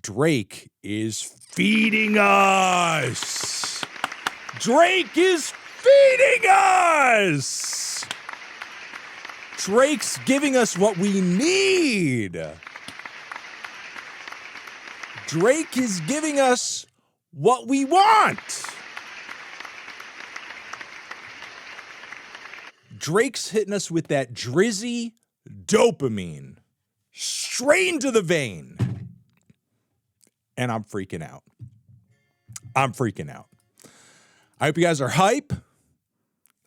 Drake is feeding us. Drake is feeding us. Drake's giving us what we need. Drake is giving us what we want. Drake's hitting us with that drizzy dopamine straight into the vein. And I'm freaking out. I'm freaking out. I hope you guys are hype.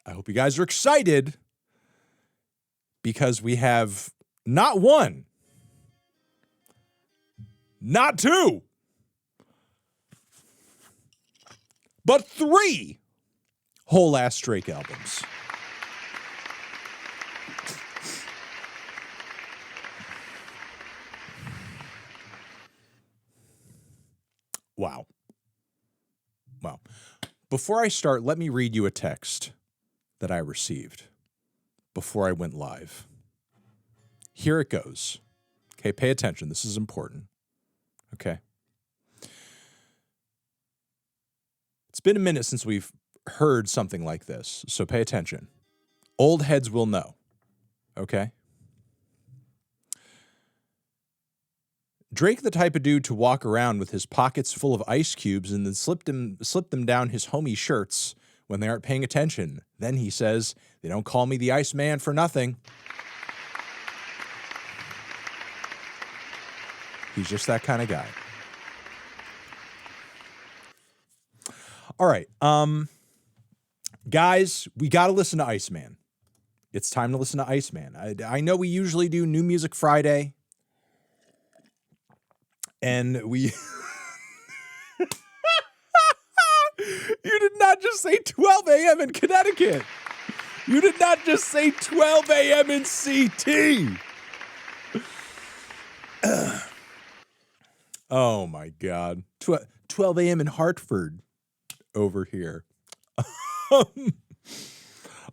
I hope you guys are excited because we have not one, not two, but 3 whole ass Drake albums. Wow. Wow. Before I start, let me read you a text that I received before I went live. Here it goes. Okay, pay attention. This is important. Okay. It's been a minute since we've heard something like this, so pay attention. Old heads will know. Okay? Drake the type of dude to walk around with his pockets full of ice cubes and then slip them down his homie shirts when they aren't paying attention. Then he says, they don't call me the Iceman for nothing. He's just that kind of guy. All right. Guys, we got to listen to Iceman. It's time to listen to Iceman. I know we usually do New Music Friday. And we... You did not just say 12 a.m. in Connecticut. You did not just say 12 a.m. in CT. Oh, my God. 12 a.m. in Hartford over here. All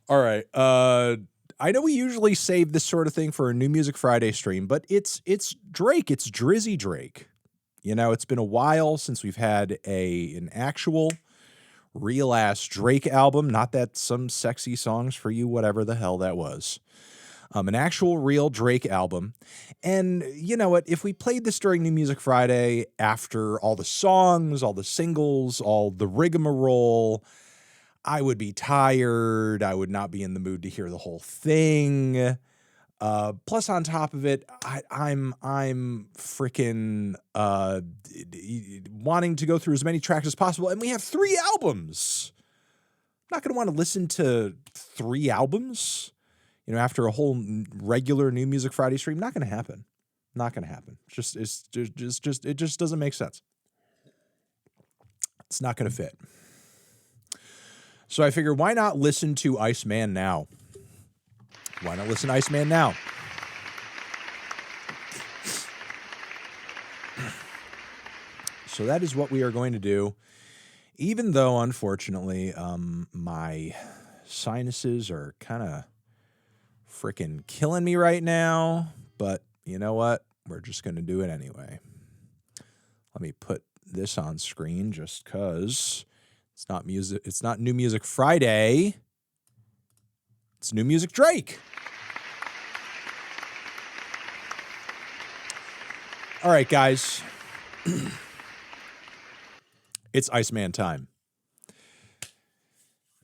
right. I know we usually save this sort of thing for a New Music Friday stream, but it's Drake. It's Drizzy Drake. You know, it's been a while since we've had an actual real ass Drake album. Not that some sexy songs for you, whatever the hell that was. An actual real Drake album. And you know what? If we played this during New Music Friday after all the songs, all the singles, all the rigmarole, I would be tired. I would not be in the mood to hear the whole thing. Plus, on top of it, I'm freaking wanting to go through as many tracks as possible, and we have 3 albums. I'm not going to want to listen to 3 albums, you know, after a whole regular New Music Friday stream. Not going to happen. Not going to happen. It just doesn't make sense. It's not going to fit. So I figured, why not listen to Iceman now? Why not listen to Iceman now? So that is what we are going to do. Even though, unfortunately, my sinuses are kind of freaking killing me right now. But you know what? We're just going to do it anyway. Let me put this on screen just because it's not music. It's not New Music Friday. It's New Music Drake. All right, guys. It's Iceman time.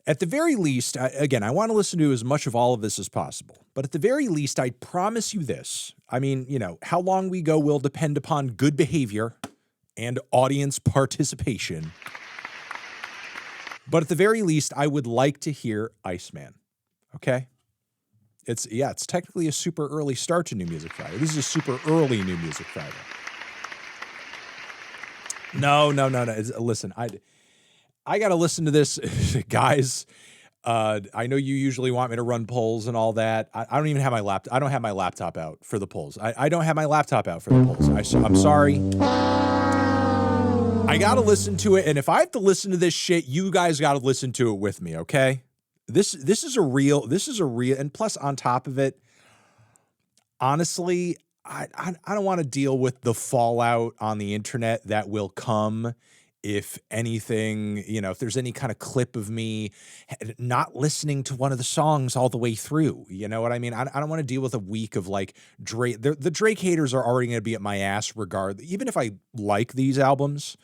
At the very least, I want to listen to as much of all of this as possible. But at the very least, I promise you this. I mean, you know, how long we go will depend upon good behavior and audience participation. But at the very least, I would like to hear Iceman. Okay? It's technically a super early start to New Music Friday. This is a super early New Music Friday. No. Listen, I got to listen to this, guys. I know you usually want me to run polls and all that. I don't even have my laptop. I don't have my laptop out for the polls. I don't have my laptop out for the polls. I'm sorry. I got to listen to it. And if I have to listen to this shit, you guys got to listen to it with me. Okay. This is a real, and plus on top of it, honestly, I don't want to deal with the fallout on the internet that will come if anything, if there's any kind of clip of me not listening to one of the songs all the way through. You know what I mean? I don't want to deal with a week of like Drake. The Drake haters are already going to be at my ass even if I like these albums.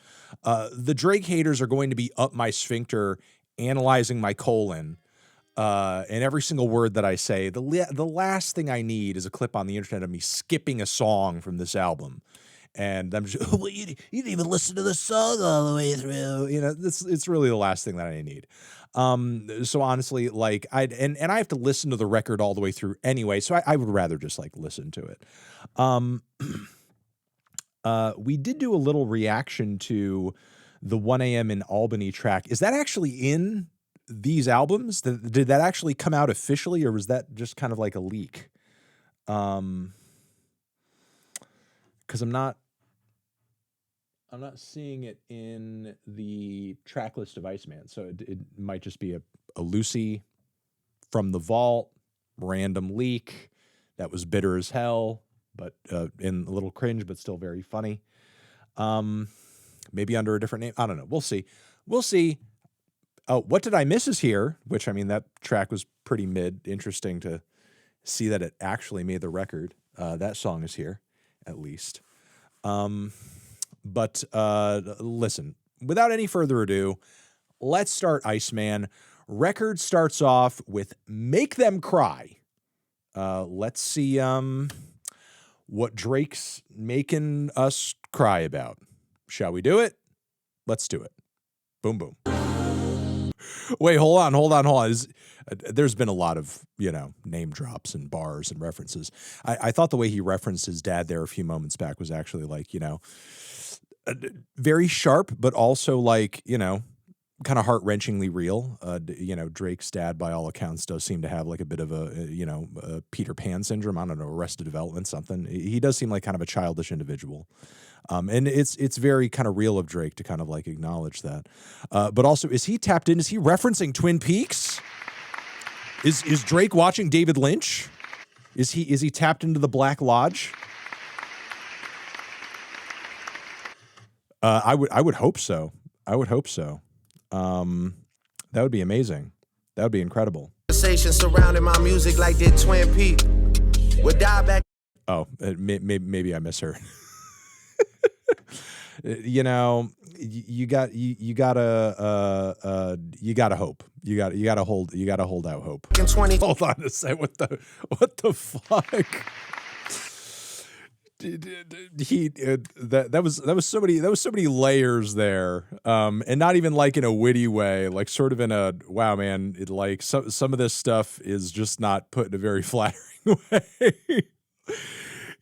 The Drake haters are going to be up my sphincter, analyzing my colon. And every single word that I say, the last thing I need is a clip on the internet of me skipping a song from this album. And I'm just, well, you didn't even listen to the song all the way through. It's really the last thing that I need. So honestly, like I have to listen to the record all the way through anyway. So I would rather just like listen to it. We did do a little reaction to the 1 a.m. in Albany track. Is that actually in these albums? Did that actually come out officially, or was that just kind of like a leak? Because I'm not seeing it in the track list of Iceman, so it might just be a Lucy from the vault random leak that was bitter as hell, but in a little cringe, but still very funny. Maybe under a different name. I don't know. We'll see. Oh, What Did I Miss is here, which, I mean, that track was pretty mid. Interesting to see that it actually made the record. That song is here, at least. But listen, without any further ado, let's start Iceman. Record starts off with Make Them Cry. Let's see what Drake's making us cry about. Shall we do it? Let's do it. Boom, boom. Wait, hold on. There's been a lot of, name drops and bars and references. I thought the way he referenced his dad there a few moments back was actually like, very sharp, but also like, kind of heart-wrenchingly real. Drake's dad, by all accounts, does seem to have like a bit of a Peter Pan syndrome. I don't know, Arrested Development, something. He does seem like kind of a childish individual. And it's very kind of real of Drake to kind of like acknowledge that. But also, is he tapped in? Is he referencing Twin Peaks? Is Drake watching David Lynch? Is he tapped into the Black Lodge? I would hope so. That would be amazing. That would be incredible. Conversation surrounding my music like did Twin Peaks. Would die back. Oh, maybe I miss her. You gotta hope. You gotta hold out hope. Hold on a sec. What the fuck? That was so many layers there, and not even like in a witty way, like sort of in a wow, man. Like some of this stuff is just not put in a very flattering way.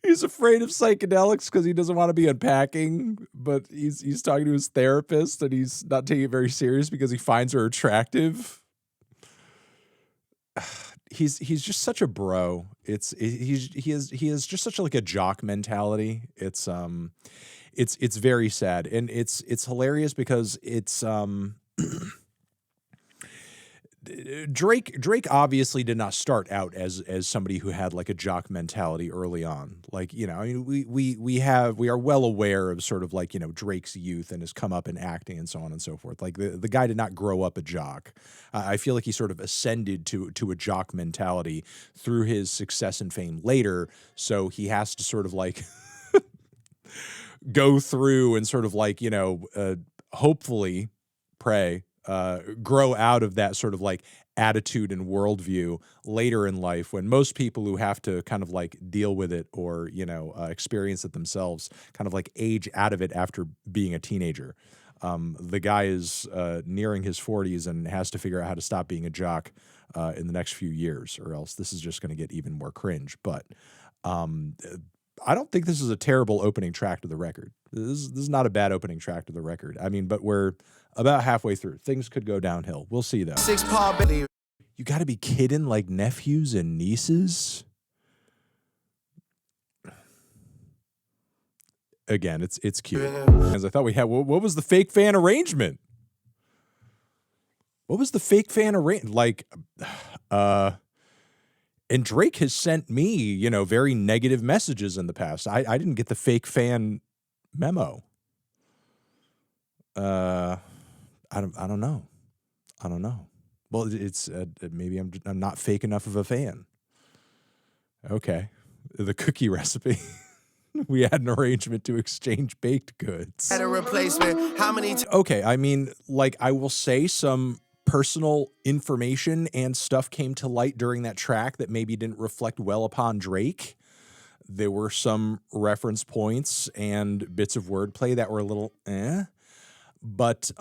He's afraid of psychedelics because he doesn't want to be unpacking, but he's talking to his therapist and he's not taking it very serious because he finds her attractive. He's just such a bro. He has just such like a jock mentality. It's very sad, and it's hilarious because it's Drake obviously did not start out as somebody who had like a jock mentality early on. Like, I mean, we are well aware of sort of like, Drake's youth and his come up in acting and so on and so forth. Like the guy did not grow up a jock. I feel like he sort of ascended to a jock mentality through his success and fame later. So he has to sort of like go through and sort of like, hopefully grow out of that sort of like attitude and worldview later in life, when most people who have to kind of like deal with it or, experience it themselves kind of like age out of it after being a teenager. The guy is nearing his 40s and has to figure out how to stop being a jock in the next few years, or else this is just going to get even more cringe. But I don't think this is a terrible opening track to the record. This is not a bad opening track to the record. I mean, but we're about halfway through. Things could go downhill. We'll see, though. You got to be kidding, like nephews and nieces? Again, it's cute. As I thought we had, what was the fake fan arrangement? What was the fake fan arrangement? Like, And Drake has sent me, you know, very negative messages in the past. I didn't get the fake fan memo. I don't know. I don't know. Well, it's maybe I'm not fake enough of a fan. Okay, the cookie recipe. We had an arrangement to exchange baked goods. Had a replacement. How many Okay, I mean, like, I will say some personal information and stuff came to light during that track that maybe didn't reflect well upon Drake. There were some reference points and bits of wordplay that were a little but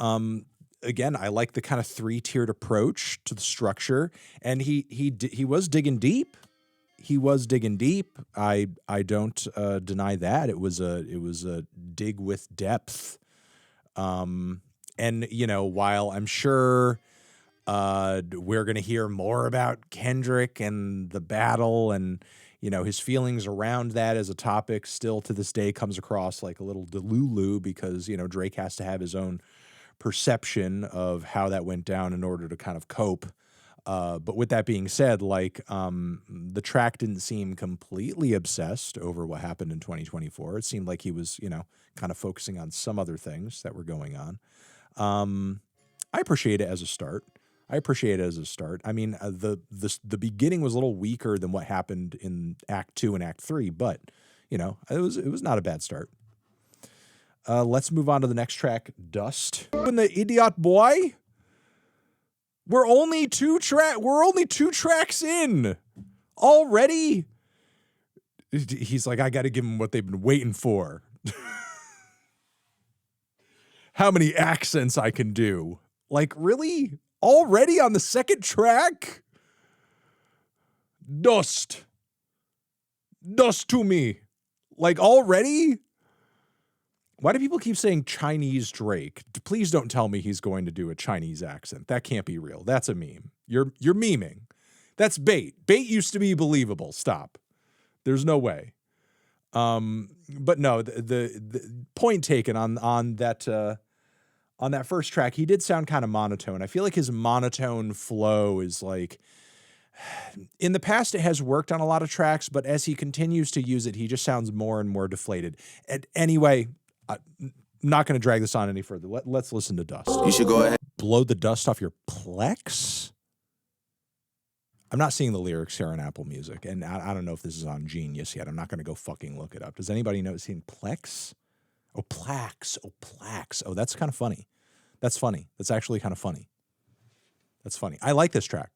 again, I like the kind of three-tiered approach to the structure, and he was digging deep. He was digging deep. I don't deny that. It was a dig with depth. And you know, while I'm sure we're going to hear more about Kendrick and the battle and, you know, his feelings around that as a topic still to this day comes across like a little delulu because, you know, Drake has to have his own perception of how that went down in order to kind of cope. But with that being said, like, the track didn't seem completely obsessed over what happened in 2024. It seemed like he was, you know, kind of focusing on some other things that were going on. I appreciate it as a start. I mean, the beginning was a little weaker than what happened in Act 2 and Act 3, but, you know, it was not a bad start. Let's move on to the next track, Dust. And the Idiot Boy. We're only two tracks in already. He's like, I got to give them what they've been waiting for. How many accents I can do. Like, really? Already on the second track? Dust to me. Like, already? Why do people keep saying Chinese Drake? Please don't tell me he's going to do a Chinese accent. That can't be real. That's a meme. You're memeing. That's bait. Bait used to be believable. Stop. There's no way. But no, the point taken on that first track, he did sound kind of monotone. I feel like his monotone flow is like, in the past it has worked on a lot of tracks, but as he continues to use it, he just sounds more and more deflated. And anyway, I'm not going to drag this on any further. Let's listen to Dust. You should go ahead. Blow the dust off your plex? I'm not seeing the lyrics here on Apple Music, and I don't know if this is on Genius yet. I'm not going to go fucking look it up. Does anybody know it's seen plex? Oh, plax. Oh, plax. Oh, that's kind of funny. That's funny. That's actually kind of funny. That's funny. I like this track.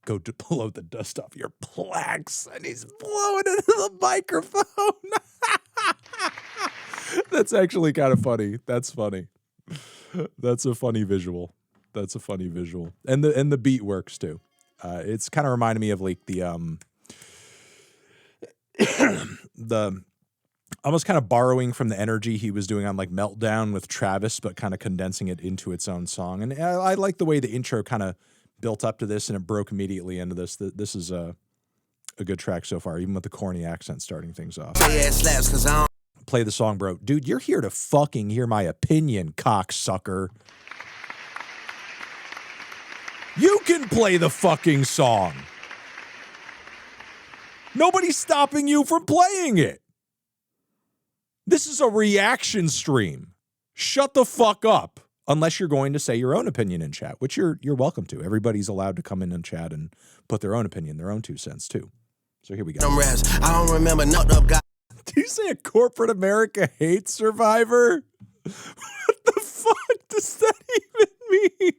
Go to blow the dust off your plax. And he's blowing into the microphone. That's actually kind of funny. That's funny. That's a funny visual. And the beat works too. It's kind of reminded me of like the almost kind of borrowing from the energy he was doing on like Meltdown with Travis, but kind of condensing it into its own song. And I like the way the intro kind of built up to this and it broke immediately into this. This is a good track so far, even with the corny accent starting things off. Play the song, bro. Dude, you're here to fucking hear my opinion, cocksucker. You can play the fucking song. Nobody's stopping you from playing it. This is a reaction stream. Shut the fuck up. Unless you're going to say your own opinion in chat, which you're welcome to. Everybody's allowed to come in and chat and put their own opinion, their own 2 cents too. So here we go. I don't remember nothing up, guy. Did you say a corporate America hates Survivor? What the fuck does that even mean?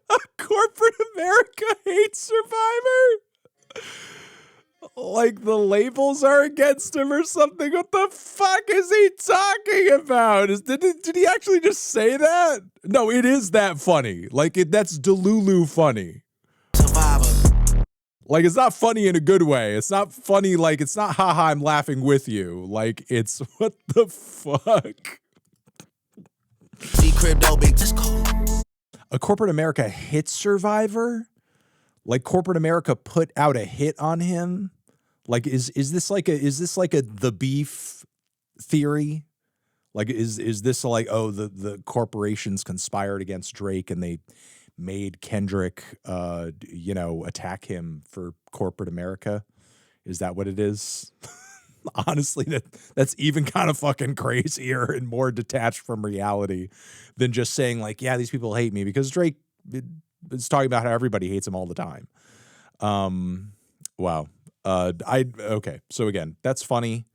A corporate America hates Survivor? Like the labels are against him or something? What the fuck is he talking about? Did he actually just say that? No, it is that funny. Like that's Delulu funny. Survivor. Like it's not funny in a good way. It's not funny like it's not haha I'm laughing with you. Like it's what the fuck? See crypto big disco. A corporate America hit Survivor? Like corporate America put out a hit on him? Like is this like a the beef theory? Like is this like, oh, the corporations conspired against Drake and they made Kendrick, attack him for corporate America. Is that what it is? Honestly, that's even kind of fucking crazier and more detached from reality than just saying like, yeah, these people hate me, because Drake is talking about how everybody hates him all the time. Wow. Okay. So again, that's funny,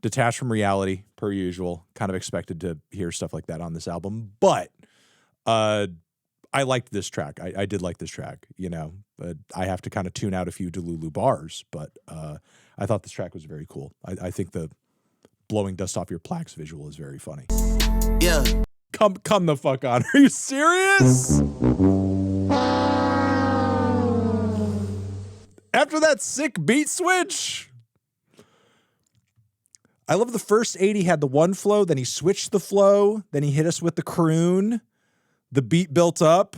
detached from reality per usual. Kind of expected to hear stuff like that on this album, but I liked this track. I did like this track, but I have to kind of tune out a few Delulu bars, but I thought this track was very cool. I think the blowing dust off your plaques visual is very funny. Yeah. Come the fuck on. Are you serious? After that sick beat switch. I love the first 80 had the one flow, then he switched the flow, then he hit us with the croon. The beat built up.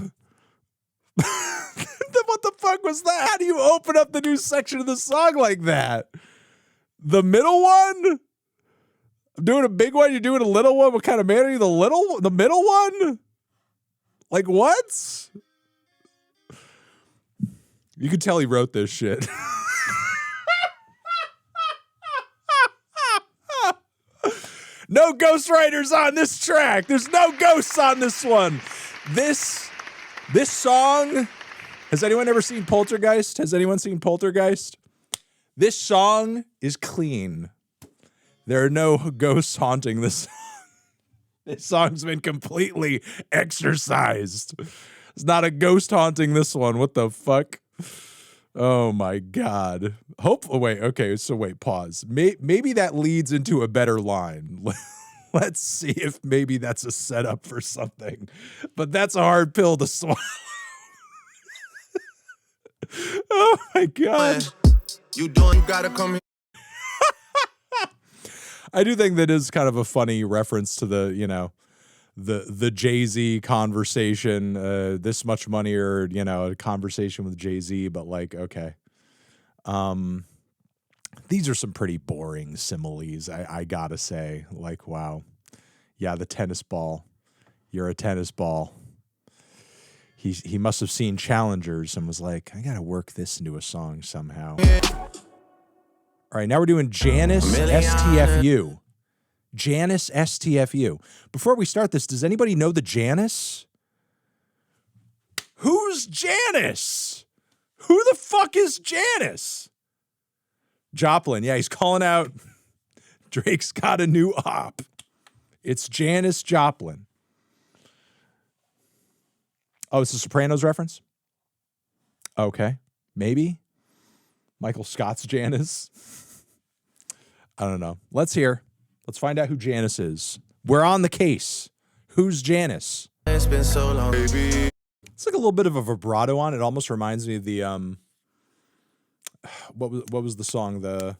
What the fuck was that? How do you open up the new section of the song like that? The middle one? I'm doing a big one, you're doing a little one? What kind of man are you? The middle one? Like what? You could tell he wrote this shit. No ghostwriters on this track. There's no ghosts on this one. This song, has anyone ever seen Poltergeist? Has anyone seen Poltergeist? This song is clean. There are no ghosts haunting this song. This song's been completely exorcised. It's not a ghost haunting this one. What the fuck? Oh my God. Wait, pause. Maybe that leads into a better line. Let's see if maybe that's a setup for something. But that's a hard pill to swallow. Oh my God. You doing gotta come here. I do think that is kind of a funny reference to the Jay-Z conversation, this much money, or, a conversation with Jay-Z, but like, okay. These are some pretty boring similes, I gotta say. Like, wow. Yeah, the tennis ball. You're a tennis ball. He must have seen Challengers and was like, I gotta work this into a song somehow. All right, now we're doing Janice STFU. Janice STFU. Before we start this, does anybody know the Janice? Who's Janice? Who the fuck is Janice? Joplin. Yeah, he's calling out Drake's got a new op. It's Janice Joplin. Oh, it's a Sopranos reference? Okay. Maybe. Michael Scott's Janice. I don't know. Let's hear. Let's find out who Janice is. We're on the case. Who's Janice? It's been so long, baby. It's like a little bit of a vibrato on it. It almost reminds me of the what was the song? The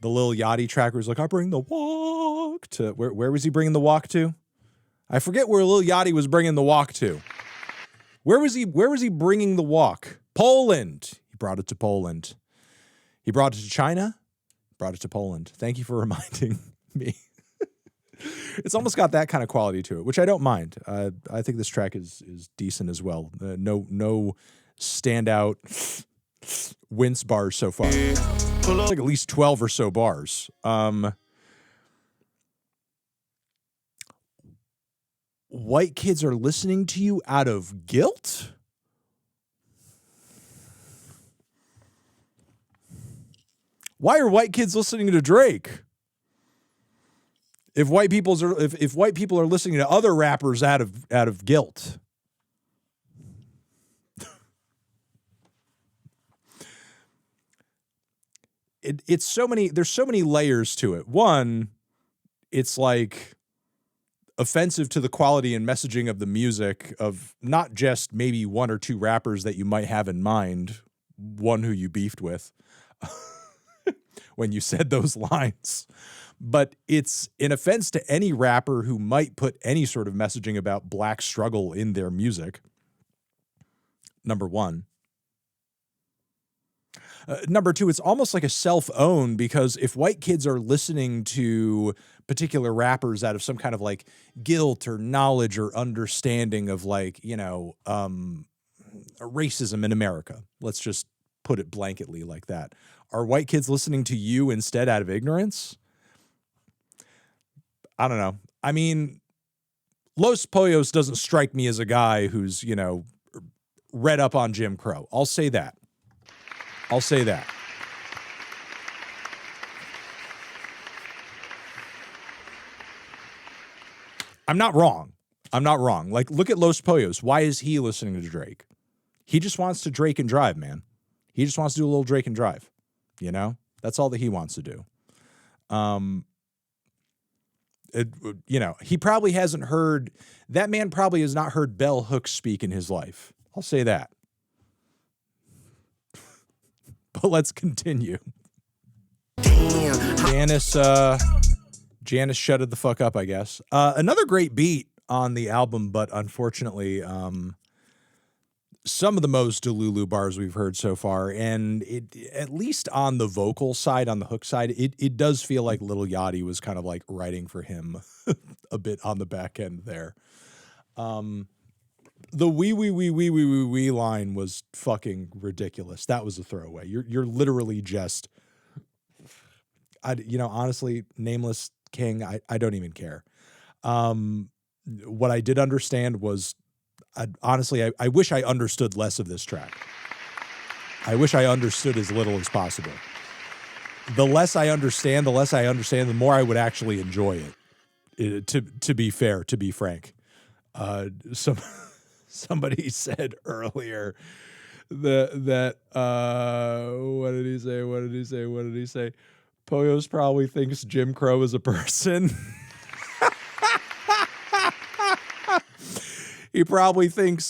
Lil Yachty track where he's like, I bring the walk to where was he bringing the walk to? I forget where Lil Yachty was bringing the walk to. Where was he bringing the walk? Poland. He brought it to Poland. He brought it to China. Brought it to Poland. Thank you for reminding me. It's almost got that kind of quality to it, which I don't mind. I think this track is decent as well. No standout wince bars so far. It's like at least 12 or so bars. White kids are listening to you out of guilt? Why are white kids listening to Drake? If white people are listening to other rappers out of guilt. There's so many layers to it. One, it's like offensive to the quality and messaging of the music of not just maybe one or two rappers that you might have in mind, one who you beefed with when you said those lines, but it's an offense to any rapper who might put any sort of messaging about black struggle in their music. Number one. Number two, it's almost like a self-own, because if white kids are listening to particular rappers out of some kind of like guilt or knowledge or understanding of like, racism in America, let's just put it blanketly like that. Are white kids listening to you instead out of ignorance? I don't know. I mean, Los Pollos doesn't strike me as a guy who's, read up on Jim Crow. I'll say that. I'm not wrong. Like, look at Los Pollos. Why is he listening to Drake? He just wants to Drake and drive, man. He just wants to do a little Drake and drive. That's all that he wants to do. He probably hasn't heard, that man probably has not heard Bell Hooks speak in his life. I'll say that. But let's continue. Janice shutted the fuck up, I guess. Another great beat on the album, but unfortunately, some of the most Delulu bars we've heard so far, and it, at least on the vocal side, on the hook side, it does feel like Lil Yachty was kind of like writing for him a bit on the back end there. The wee line was fucking ridiculous. That was a throwaway. You're literally just, honestly, Nameless King, I don't even care. What I did understand was, honestly, I wish I understood less of this track. I wish I understood as little as possible. The less I understand, the more I would actually enjoy it. To be fair, to be frank. Somebody said earlier that what did he say? Poyos probably thinks Jim Crow is a person. He probably thinks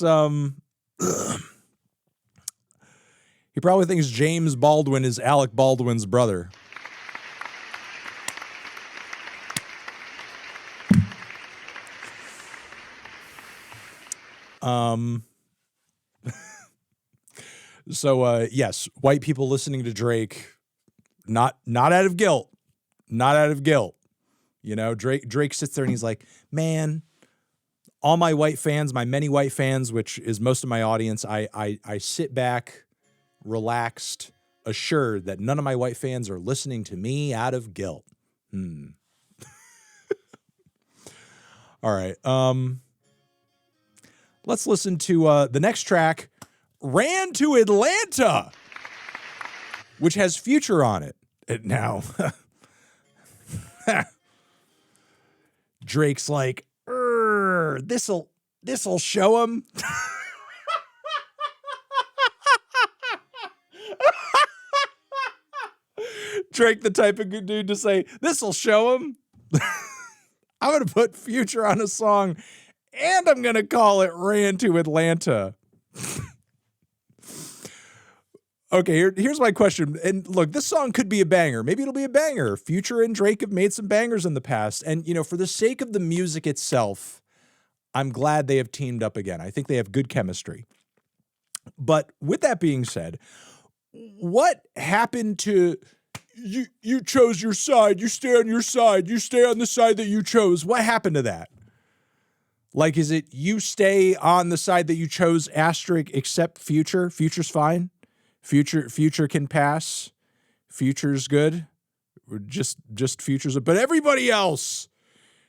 James Baldwin is Alec Baldwin's brother. Yes, white people listening to Drake, not out of guilt. Drake sits there and he's like, man, all my white fans, my many white fans, which is most of my audience, I sit back, relaxed, assured that none of my white fans are listening to me out of guilt. All right. Let's listen to the next track, Ran to Atlanta, which has Future on it. Now, Drake's like, this'll show him. Drake, the type of good dude to say, this'll show him. I'm going to put Future on a song, and I'm going to call it Ran to Atlanta. Okay, here's my question. And look, this song could be a banger. Maybe it'll be a banger. Future and Drake have made some bangers in the past. And, for the sake of the music itself, I'm glad they have teamed up again. I think they have good chemistry. But with that being said, what happened to you chose your side, you stay on your side, you stay on the side that you chose? What happened to that? Like, is it you stay on the side that you chose, asterisk, except Future? Future's fine? Future can pass. Future's good. Just Future's, but everybody else,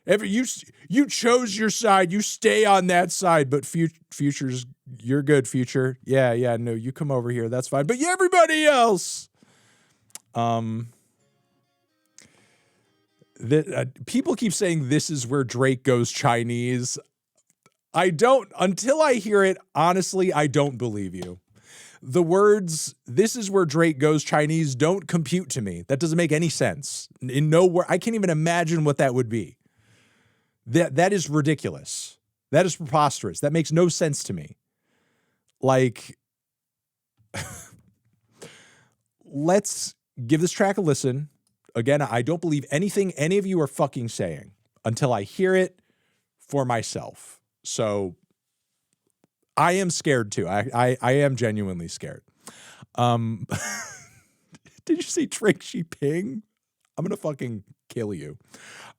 you chose your side. You stay on that side, but Future's, you're good. Future, yeah, no, you come over here. That's fine. But everybody else, people keep saying this is where Drake goes Chinese. Until I hear it, honestly, I don't believe you. The words, this is where Drake goes Chinese, don't compute to me. That doesn't make any sense. In nowhere, I can't even imagine what that would be. That is ridiculous. That is preposterous. That makes no sense to me. Like, let's give this track a listen. Again, I don't believe anything any of you are fucking saying until I hear it for myself. So I am scared too. I am genuinely scared. Did you see Drake She Ping? I'm gonna fucking kill you.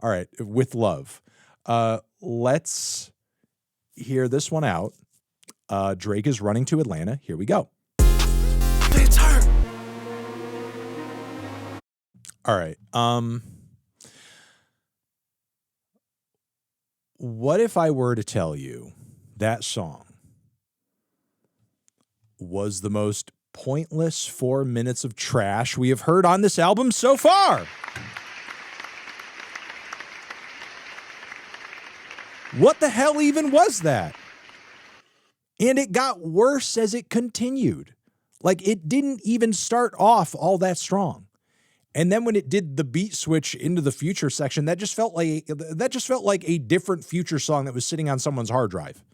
All right, With Love. Let's hear this one out. Drake is running to Atlanta. Here we go. It's her. All right. What if I were to tell you that song was the most pointless 4 minutes of trash we have heard on this album so far? What the hell even was that? And it got worse as it continued. Like, it didn't even start off all that strong. And then when it did the beat switch into the Future section, that just felt like a different Future song that was sitting on someone's hard drive.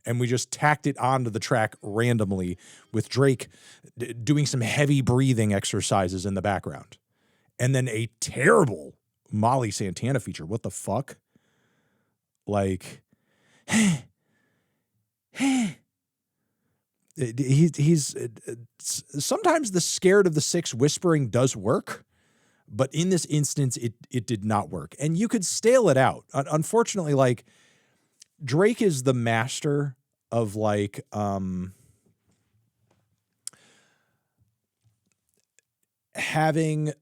And we just tacked it onto the track randomly with Drake doing some heavy breathing exercises in the background. And then a terrible Molly Santana feature. What the fuck? Like, he's sometimes the Scared of the Six whispering does work, but in this instance, it did not work. And you could stale it out. Unfortunately, like, Drake is the master of like having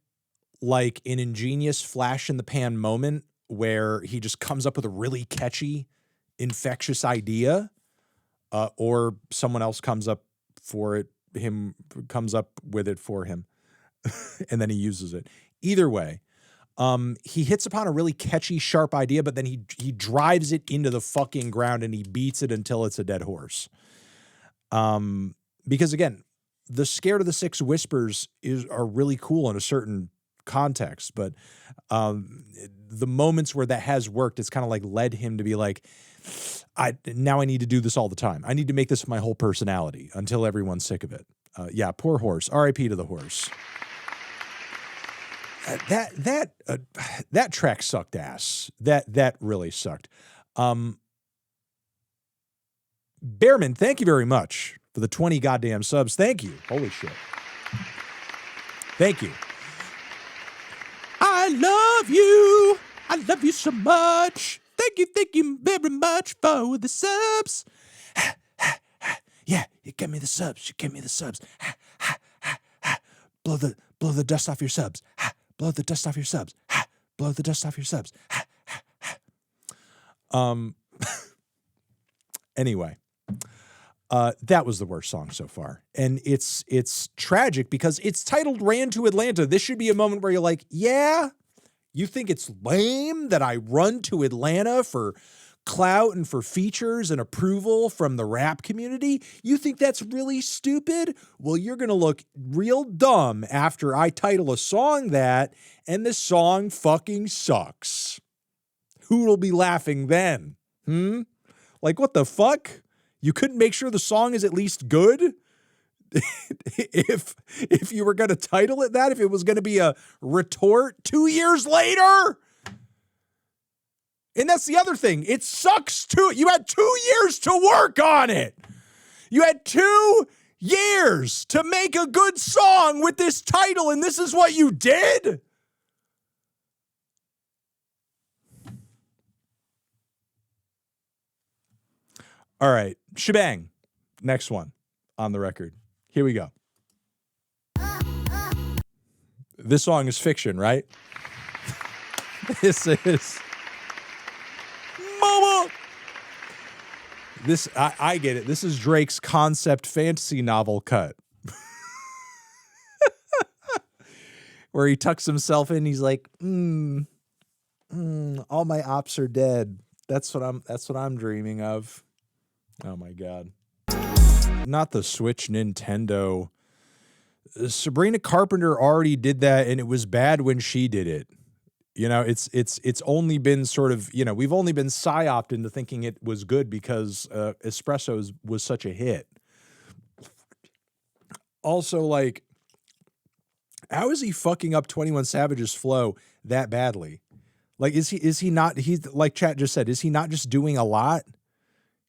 like an ingenious flash in the pan moment where he just comes up with a really catchy, infectious idea, or someone else comes up with it for him, and then he uses it. Either way, he hits upon a really catchy, sharp idea, but then he drives it into the fucking ground and he beats it until it's a dead horse. Because again, the Scared of the Six whispers are really cool in a certain context, but the moments where that has worked, it's kind of like led him to be like, now I need to do this all the time. I need to make this my whole personality until everyone's sick of it. Yeah, poor horse. R.I.P. to the horse. That track sucked ass. That really sucked. Bearman, thank you very much for the 20 goddamn subs. Thank you. Holy shit. Thank you. I love you. I love you so much. Thank you very much for the subs. Yeah, you give me the subs. You give me the subs. Blow the dust off your subs. Blow the dust off your subs. Blow the dust off your subs. Anyway, that was the worst song so far. And it's tragic because it's titled Ran to Atlanta. This should be a moment where you're like, yeah, you think it's lame that I run to Atlanta for clout and for features and approval from the rap community? You think that's really stupid? Well, you're going to look real dumb after I title a song that, and the song fucking sucks. Who'll be laughing then? Like, what the fuck? You couldn't make sure the song is at least good? if you were going to title it that, if it was going to be a retort 2 years later? And that's the other thing. It sucks too. You had 2 years to work on it. You had 2 years to make a good song with this title, and this is what you did? All right. Shebang. Next one on the record. Here we go. This song is Fiction, right? This is... Mama! This, I get it. This is Drake's concept fantasy novel cut. Where he tucks himself in, he's like, all my ops are dead. That's what I'm dreaming of. Oh my God. Not the Switch Nintendo. Sabrina Carpenter already did that, and it was bad when she did it. You know, it's only been sort of, you know, we've only been psyoped into thinking it was good because Espresso's was such a hit. Also, like, how is he fucking up 21 Savage's flow that badly? Like, is he not, he's like chat just said, is he not just doing a lot?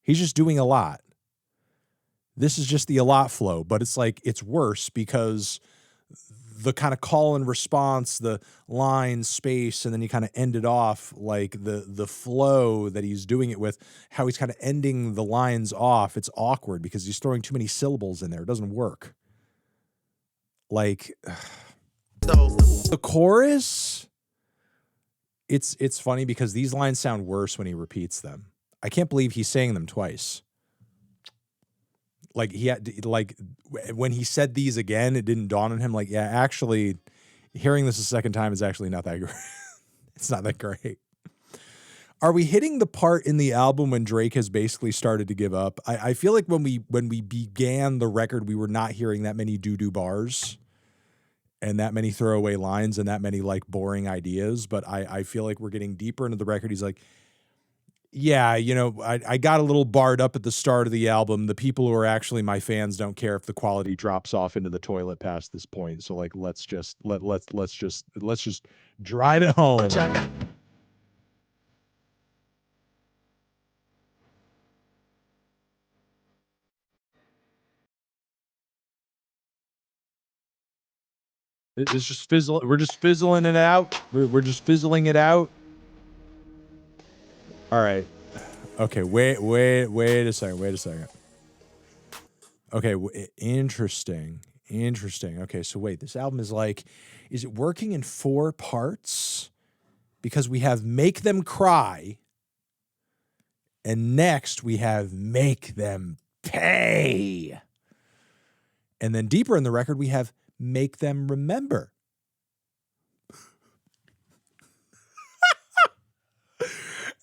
He's just doing a lot. This is just the a lot flow, but it's like, it's worse because the kind of call and response, the line space, and then you kind of end it off, like the flow that he's doing it with, how he's kind of ending the lines off. It's awkward because he's throwing too many syllables in there. It doesn't work. Like the chorus, it's funny because these lines sound worse when he repeats them. I can't believe he's saying them twice. Like he had, like when he said these again, it didn't dawn on him. Like, yeah, actually, hearing this a second time is actually not that great. It's not that great. Are we hitting the part in the album when Drake has basically started to give up? I feel like when we began the record, we were not hearing that many doo-doo bars and that many throwaway lines and that many like boring ideas. But I feel like we're getting deeper into the record. He's like, yeah, you know, I got a little barred up at the start of the album. The people who are actually my fans don't care if the quality drops off into the toilet past this point. So like, let's just drive it home. It's just fizzle. We're just fizzling it out. We're just fizzling it out. All right. Okay. Wait a second. Okay. Interesting. Okay. So wait, this album is like, is it working in 4 parts? Because we have Make Them Cry. And next we have Make Them Pay. And then deeper in the record, we have Make Them Remember.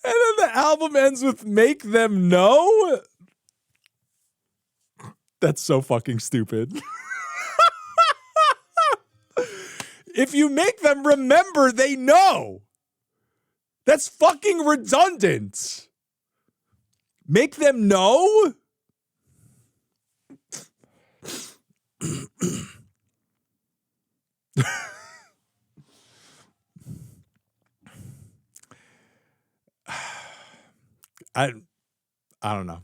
And then the album ends with Make Them Know. That's so fucking stupid. If you make them remember, they know. That's fucking redundant. Make them know? I don't know.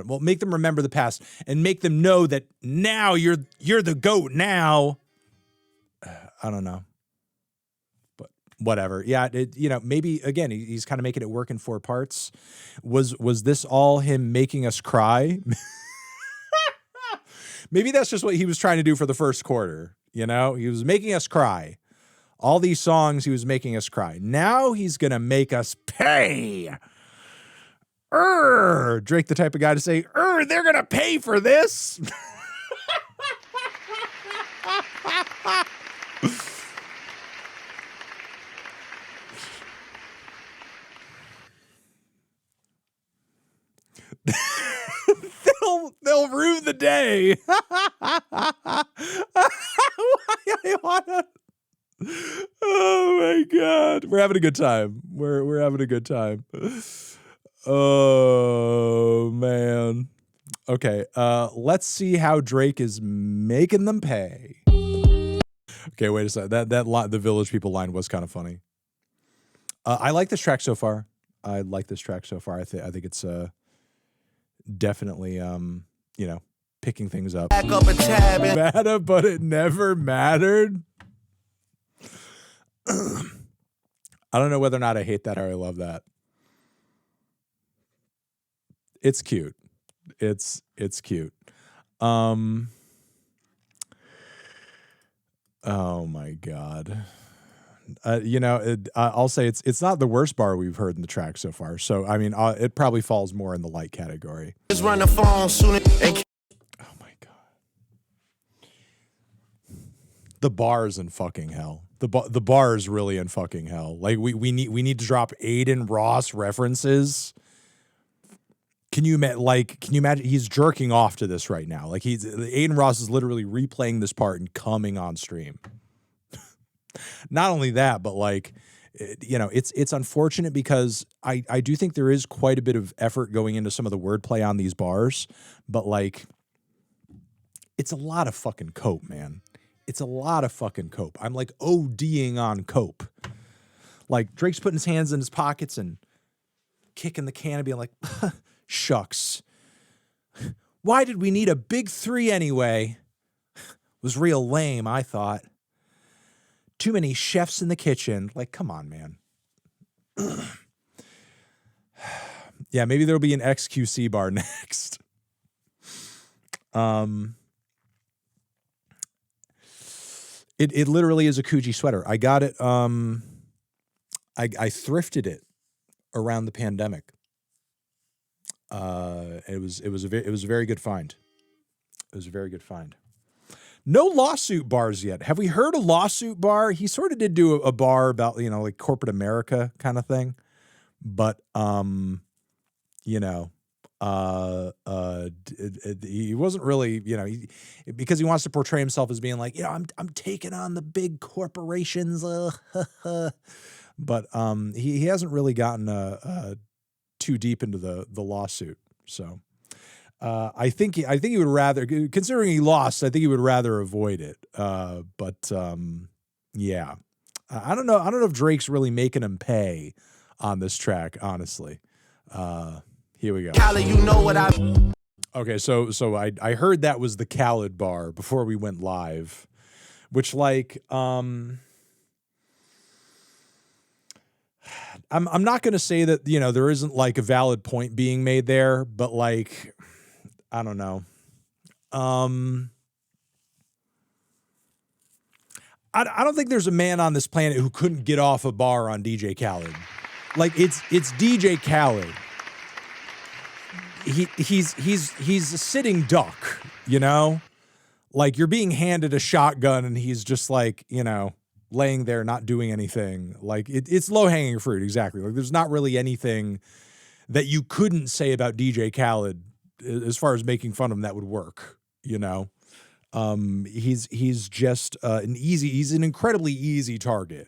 Well, make them remember the past and make them know that now you're the GOAT now. I don't know. But whatever. Yeah, you know, maybe again he's kind of making it work in 4 parts. Was this all him making us cry? Maybe that's just what he was trying to do for the first quarter, you know? He was making us cry. All these songs he was making us cry. Now he's going to make us pay. Drake the type of guy to say, they're going to pay for this. They'll rue the day. Oh my God. We're having a good time. We're having a good time. Oh man. Okay. Let's see how Drake is making them pay. Okay, wait a second. That the Village People line was kind of funny. I like this track so far. I think it's definitely you know, picking things up. Back up a tab. Matter, but it never mattered. I don't know whether or not I hate that or I love that. It's cute. It's cute. Oh my God. You know, I'll say it's not the worst bar we've heard in the track so far. So I mean, it probably falls more in the light category. Just run the phone soon. Oh my God. The bar is in fucking hell. The bar is really in fucking hell. Like we need to drop Aiden Ross references. Can you imagine he's jerking off to this right now? Like Aiden Ross is literally replaying this part and coming on stream. Not only that, but like, you know, it's unfortunate because I do think there is quite a bit of effort going into some of the wordplay on these bars, but like, it's a lot of fucking cope, man. It's a lot of fucking cope. I'm like ODing on cope. Like Drake's putting his hands in his pockets and kicking the can and being like, shucks. Why did we need a big 3 anyway? Was real lame, I thought. Too many chefs in the kitchen. Like, come on, man. Yeah, maybe there'll be an XQC bar next. It literally is a Coogee sweater. I got it. I thrifted it around the pandemic. It was a very good find. It was a very good find. No lawsuit bars yet. Have we heard a lawsuit bar? He sort of did do a bar about, like corporate America kind of thing. But, he wasn't really, because he wants to portray himself as being like, I'm taking on the big corporations. But he hasn't really gotten too deep into the lawsuit. So I think he would rather, considering he lost, I think he would rather avoid it. But yeah, I don't know. I don't know if Drake's really making him pay on this track, honestly. Here we go. Khaled, you know what I... Okay, so I heard that was the Khaled bar before we went live, which I'm not going to say that, there isn't like a valid point being made there, but like, I don't know. I don't think there's a man on this planet who couldn't get off a bar on DJ Khaled. Like it's DJ Khaled. He's a sitting duck, like you're being handed a shotgun and he's just like, laying there, not doing anything. Like it's low hanging fruit. Exactly. Like there's not really anything that you couldn't say about DJ Khaled as far as making fun of him that would work, he's just he's an incredibly easy target.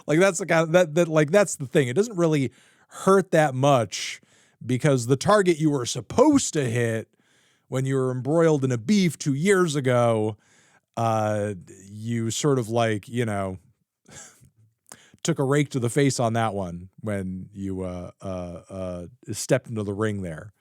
Like that's the kind of, that's the thing. It doesn't really hurt that much because the target you were supposed to hit when you were embroiled in a beef 2 years ago, you sort of like, took a rake to the face on that one when you stepped into the ring there.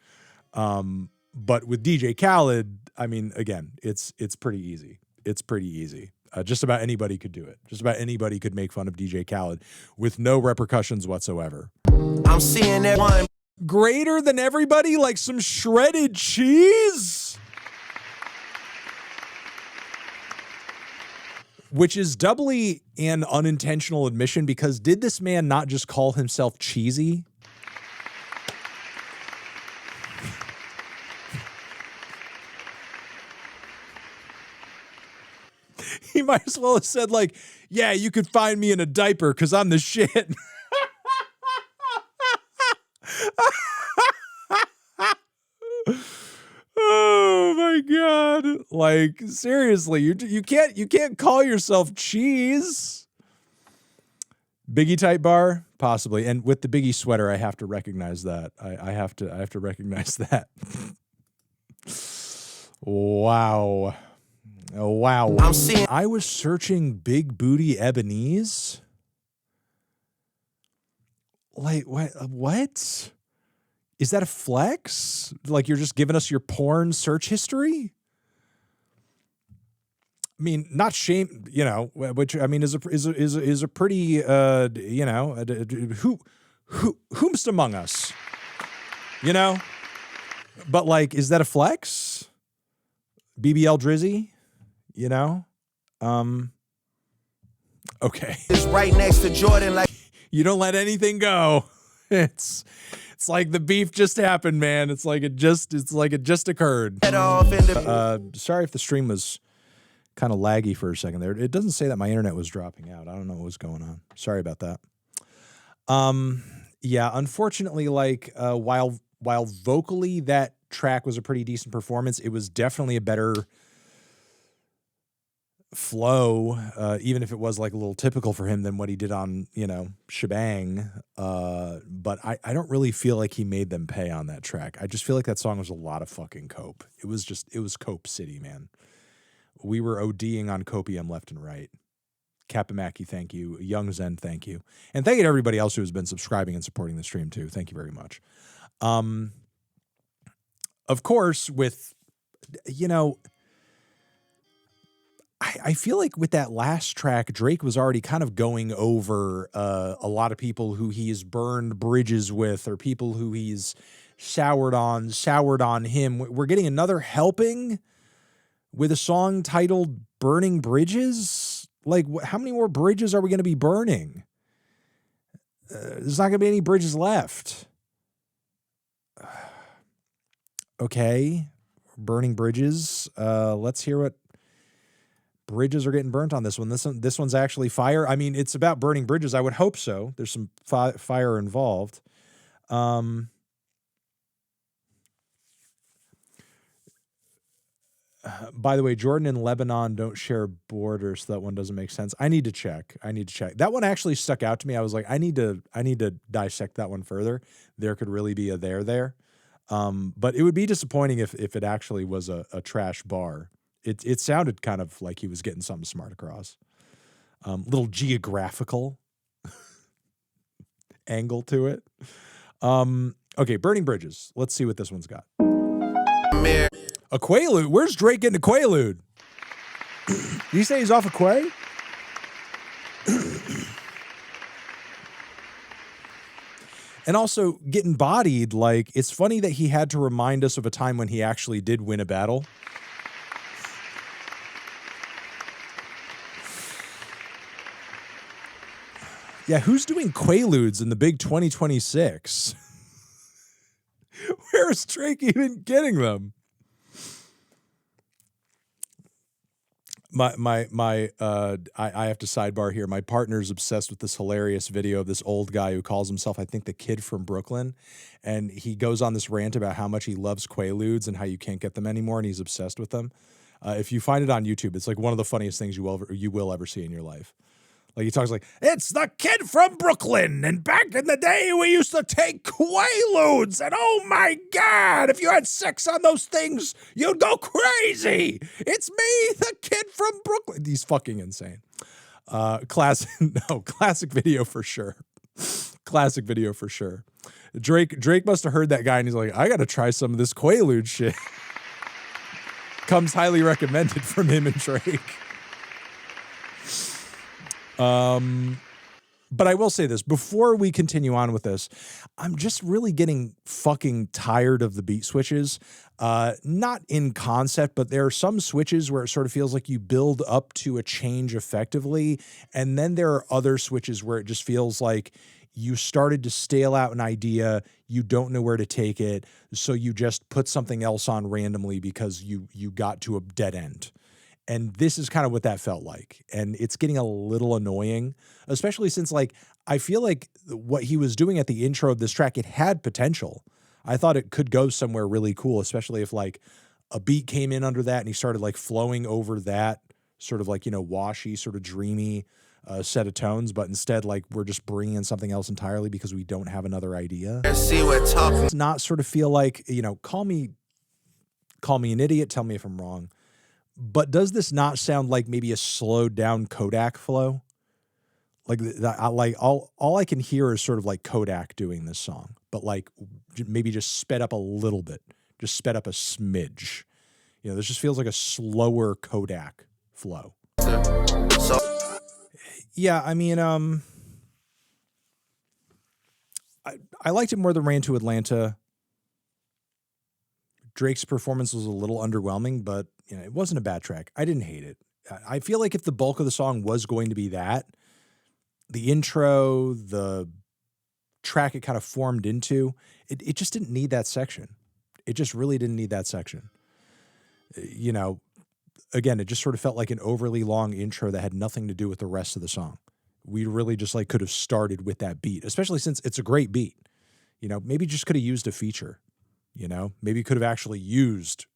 But with DJ Khaled, I mean, again, it's pretty easy. It's pretty easy. Just about anybody could do it. Just about anybody could make fun of DJ Khaled with no repercussions whatsoever. I'm seeing that one. Greater than everybody, like some shredded cheese? Which is doubly an unintentional admission because did this man not just call himself cheesy? He might as well have said like, yeah, you could find me in a diaper because I'm the shit. Oh my God. Like seriously, you can't call yourself cheese. Biggie type bar, possibly. And with the Biggie sweater, I have to recognize that. I have to recognize that. Wow. Oh, wow. I was searching big booty Ebeneeze. Like, what? Is that a flex? Like you're just giving us your porn search history? I mean, not shame, which I mean is a pretty whomst among us, But like, is that a flex? BBL Drizzy, Okay. It's right next to Jordan, like you don't let anything go. It's like the beef just happened, man. It's like it just occurred. Sorry if the stream was kind of laggy for a second there. It doesn't say that my internet was dropping out. I don't know what was going on. Sorry about that. Yeah, unfortunately, like while vocally that track was a pretty decent performance, it was definitely a better flow, even if it was like a little typical for him than what he did on, Shebang. But I don't really feel like he made them pay on that track. I just feel like that song was a lot of fucking cope. It was Cope City, man. We were ODing on copium left and right. Kapamaki, thank you. Young Zen, thank you. And thank you to everybody else who has been subscribing and supporting the stream too. Thank you very much. of course, with, you know, I feel like with that last track, Drake was already kind of going over a lot of people who he's burned bridges with, or people who he's soured on him. We're getting another helping with a song titled Burning Bridges. Like, how many more bridges are we going to be burning? There's not going to be any bridges left. Okay, burning bridges. Let's hear what bridges are getting burnt on this one. This one's actually fire. I mean, it's about burning bridges. I would hope so. There's some fire involved. By the way, Jordan and Lebanon don't share borders, so that one doesn't make sense. I need to check. That one actually stuck out to me. I was like, I need to dissect that one further. There could really be a there. But it would be disappointing if it actually was a trash bar. It sounded kind of like he was getting something smart across. Little geographical angle to it. Okay, Burning Bridges. Let's see what this one's got. A Quaalude? Where's Drake getting a Quaalude? Did you say he's off a Quay? And also, getting bodied, like, it's funny that he had to remind us of a time when he actually did win a battle. Yeah, who's doing Quaaludes in the big 2026? Where's Drake even getting them? I have to sidebar here. My partner's obsessed with this hilarious video of this old guy who calls himself, I think, the Kid from Brooklyn. And he goes on this rant about how much he loves Quaaludes and how you can't get them anymore, and he's obsessed with them. If you find it on YouTube, it's like one of the funniest things you will ever see in your life. Like, he talks like, it's the Kid from Brooklyn, and back in the day we used to take Quaaludes, and oh my God, if you had sex on those things, you'd go crazy. It's me, the Kid from Brooklyn. He's fucking insane. Classic video for sure. Classic video for sure. Drake must have heard that guy, and he's like, I got to try some of this Quaalude shit. Comes highly recommended from him and Drake. But I will say this, before we continue on with this, I'm just really getting fucking tired of the beat switches. Not in concept, but there are some switches where it sort of feels like you build up to a change effectively. And then there are other switches where it just feels like you started to stale out an idea, you don't know where to take it, so you just put something else on randomly because you got to a dead end. And this is kind of what that felt like. And it's getting a little annoying, especially since, like, I feel like what he was doing at the intro of this track, it had potential. I thought it could go somewhere really cool, especially if, like, a beat came in under that and he started, like, flowing over that sort of, like, you know, washy, sort of dreamy set of tones. But instead, like, we're just bringing in something else entirely because we don't have another idea. See what talking. It's not sort of feel like, you know, call me an idiot, tell me if I'm wrong. But does this not sound like maybe a slowed down Kodak flow? Like all I can hear is sort of like Kodak doing this song, but like maybe just sped up a little bit, just sped up a smidge. You know, this just feels like a slower Kodak flow. Yeah, I mean, I liked it more than Ran to Atlanta. Drake's performance was a little underwhelming, but you know, it wasn't a bad track. I didn't hate it. I feel like if the bulk of the song was going to be that, the intro, the track it kind of formed into, it just didn't need that section. It just really didn't need that section. You know, again, it just sort of felt like an overly long intro that had nothing to do with the rest of the song. We really just like could have started with that beat, especially since it's a great beat. You know, maybe just could have used a feature. You know, maybe could have actually used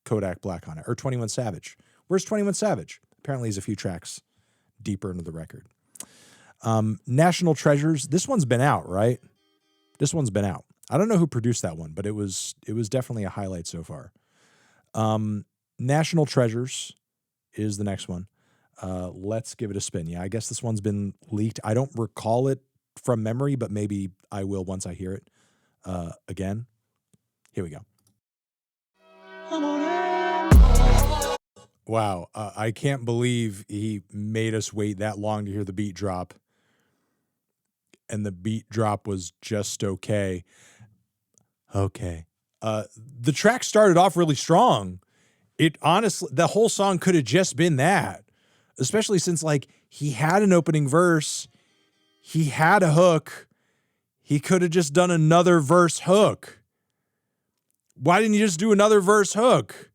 Kodak Black on it or 21 Savage. Where's 21 Savage? Apparently he's a few tracks deeper into the record. National Treasures. This one's been out, right? This one's been out. I don't know who produced that one, but it was definitely a highlight so far. National Treasures is the next one. Let's give it a spin. Yeah, I guess this one's been leaked. I don't recall it from memory, but maybe I will once I hear it again. Here we go. Wow, I can't believe he made us wait that long to hear the beat drop. And the beat drop was just okay. Okay. The track started off really strong. It honestly, the whole song could have just been that, especially since like he had an opening verse, he had a hook, he could have just done another verse hook. Why didn't you just do another verse hook?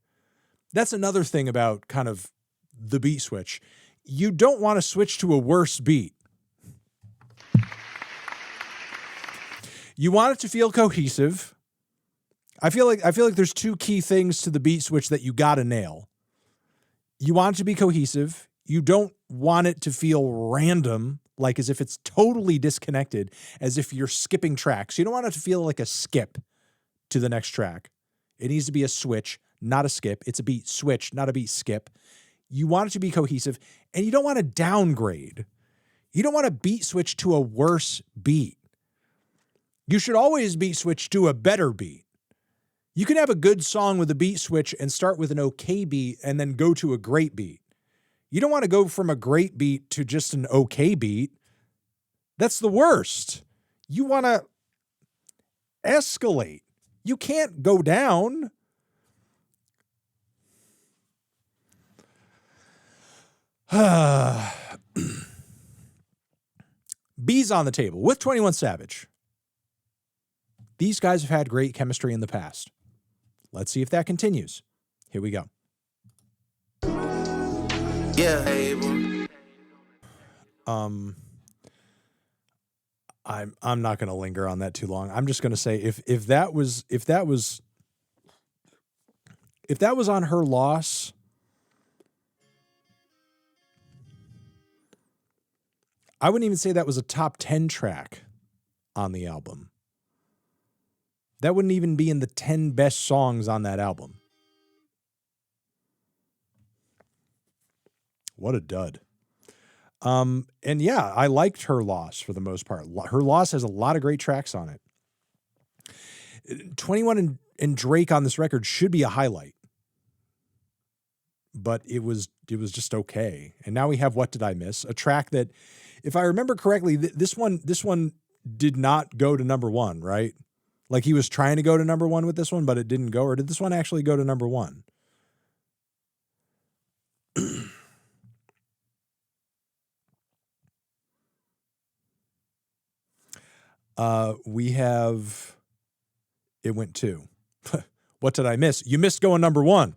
That's another thing about kind of the beat switch. You don't want to switch to a worse beat. You want it to feel cohesive. I feel like there's two key things to the beat switch that you got to nail. You want it to be cohesive. You don't want it to feel random, like as if it's totally disconnected, as if you're skipping tracks. You don't want it to feel like a skip to the next track. It needs to be a switch, not a skip. It's a beat switch, not a beat skip. You want it to be cohesive, and you don't want to downgrade. You don't want to beat switch to a worse beat. You should always beat switch to a better beat. You can have a good song with a beat switch and start with an okay beat and then go to a great beat. You don't want to go from a great beat to just an okay beat. That's the worst. You want to escalate. You can't go down. B's on the table with 21 Savage. These guys have had great chemistry in the past. Let's see if that continues. Here we go. Yeah. I'm not going to linger on that too long. I'm just going to say if that was on Her Loss, I wouldn't even say that was a top 10 track on the album. That wouldn't even be in the 10 best songs on that album. What a dud. And yeah, I liked Her Loss for the most part. Her Loss has a lot of great tracks on it. 21 and Drake on this record should be a highlight. But it was just okay. And now we have What Did I Miss? A track that, if I remember correctly, this one did not go to number one, right? Like he was trying to go to number one with this one, but it didn't go. Or did this one actually go to number one? We have, it went two. What Did I Miss? You missed going number one.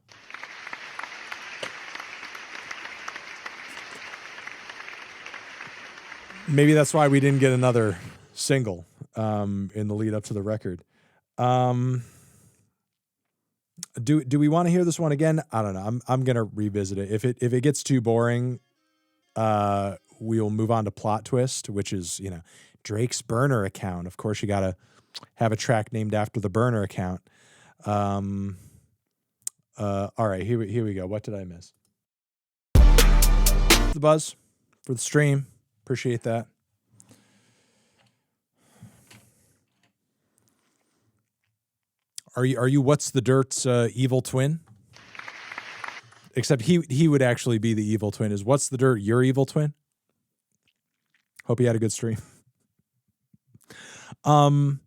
Maybe that's why we didn't get another single in the lead up to the record. Do we want to hear this one again? I don't know. I'm gonna revisit it. If it gets too boring, we'll move on to Plot Twist, which is, Drake's burner account. Of course, you gotta have a track named after the burner account. All right, here we go. What Did I Miss? The buzz for the stream. Appreciate that. Are you What's the Dirt's evil twin? Except he would actually be the evil twin. Is What's the Dirt your evil twin? Hope you had a good stream. The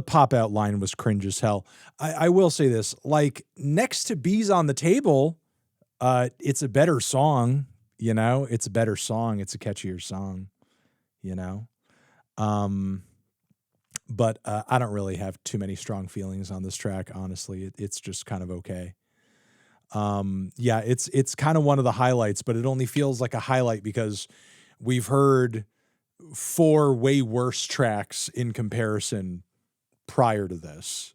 pop out line was cringe as hell. I will say this, like next to Bees on the Table, it's a better song, it's a better song. It's a catchier song, but I don't really have too many strong feelings on this track. Honestly, it's just kind of okay. Yeah, it's kind of one of the highlights, but it only feels like a highlight because we've heard 4 way worse tracks in comparison prior to this,